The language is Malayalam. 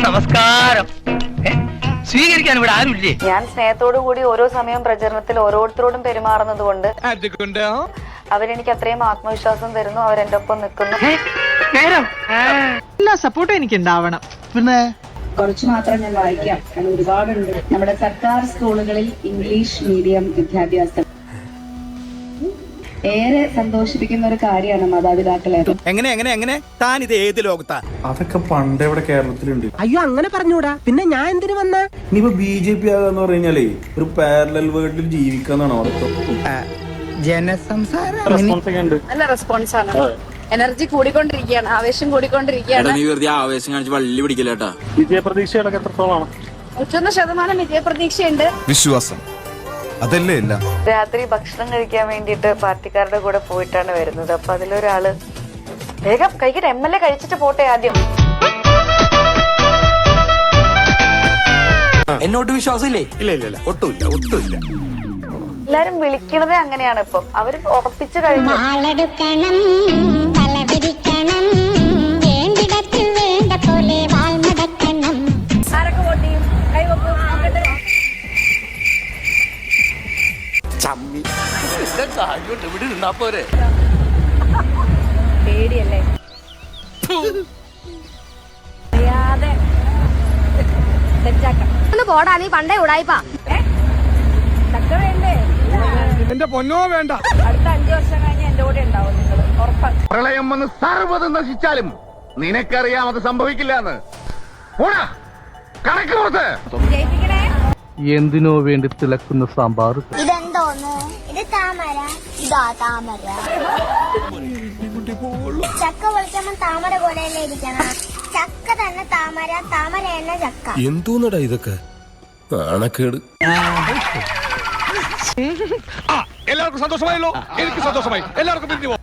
നമസ്കാരം. സ്വീകരിക്കാൻ ഇവിടെ ആരുമില്ലേ? ഞാൻ സ്നേഹത്തോടു കൂടി ഓരോ സമയം പ്രചരണത്തിൽ ഓരോരുത്തരോടും പെരുമാറുന്നത് കൊണ്ട് അവരെനിക്ക് അത്രയും ആത്മവിശ്വാസം തരുന്നു. അവരെന്റെ ഒപ്പം നിൽക്കുന്നു. എല്ലാ സപ്പോർട്ടും എനിക്ക് ഉണ്ടാവണം. പിന്നെ കുറച്ചു മാത്രം ഞാൻ വായിക്കാം, കാരണം ഒരുപാടുണ്ട്. നമ്മുടെ സർക്കാർ സ്കൂളുകളിൽ ഇംഗ്ലീഷ് മീഡിയം വിദ്യാഭ്യാസം ഏറെ സന്തോഷിപ്പിക്കുന്ന ഒരു കാര്യമാണ് മാതാപിതാക്കളെ. എങ്ങനെ താൻ ഇത് ഏത് ലോകത്താ? അതൊക്കെ പണ്ട് ഇവിടെ കേരളത്തിലുണ്ട്. അയ്യോ അങ്ങനെ പറഞ്ഞൂടാ, പിന്നെ ഞാൻ എന്തിനു വന്ന? ഇനിയിപ്പോ BJP ആകാന്ന് പറഞ്ഞു കഴിഞ്ഞാലേ ഒരു പാരലൽ വേൾഡിൽ ജീവിക്കാന്നാണ് അർത്ഥം. നല്ല റെസ്പോൺസ് ആണ്. എനർജി കൂടിക്കൊണ്ടിരിക്കുകയാണ്, ആവേശം കൂടിക്കൊണ്ടിരിക്കുകയാണ്. നീ വെറുതെ ആവേശം കാണിച്ച് വള്ളി പിടിക്കില്ലേട്ടാ. വിജയപ്രതീക്ഷകളൊക്കെ എത്രത്തോളാണ്? 100% വിജയപ്രതീക്ഷയുണ്ട്. വിശ്വാസം അതല്ലേ എല്ലാം. രാത്രി ഭക്ഷണം കഴിക്കാൻ വേണ്ടിയിട്ട് പാർട്ടിക്കാരുടെ കൂടെ പോയിട്ടാണ് വരുന്നത്. അപ്പൊ അതിലൊരാള് വേഗം കഴിക്കട്ടെ, MLA കഴിച്ചിട്ട് പോട്ടെ ആദ്യം. എന്നോട്ട് വിശ്വാസം ഇല്ലേ? ഇല്ല ഒട്ടുമില്ല. എല്ലാരും വിളിക്കണതേ അങ്ങനെയാണ്. ഇപ്പം അവര് ഉറപ്പിച്ചു കഴിഞ്ഞു. ആരൊക്കെ വോട്ട് ചെയ്യും? കൈവക്കും. പേടിയല്ലേ? പോടാ, നീ പണ്ടേ ഉടായിപ്പാ. ചക്ക വേണ്ടേ? എന്റെ പൊന്നോ വേണ്ട. അടുത്ത 5 വർഷം കഴിഞ്ഞ് എന്റെ കൂടെ ഉണ്ടാവും നിങ്ങൾ, ഉറപ്പാണ്. പ്രളയം വന്ന് സർവ്വത് നശിച്ചാലും നിനക്കറിയാം അത് സംഭവിക്കില്ലെന്ന്. കണക്ക് പുറത്ത്. ജയിപ്പിക്കണേ. എന്തിനോ വേണ്ടി തിളക്കുന്ന സാമ്പാർ. ഇതെന്തോന്ന്? ഇത് താമര. ഇതാ താമര. ചക്ക പൊളിക്കുമ്പോ താമര പോലെയല്ലേ ഇരിക്കണം? ചക്ക തന്നെ താമര, താമര തന്നെ ചക്ക. എന്തോന്നടാ ഇതൊക്കെ നാണക്കേട്. എല്ലാവർക്കും സന്തോഷമായല്ലോ? എനിക്ക് സന്തോഷമായി. എല്ലാവർക്കും പിരിഞ്ഞു പോ.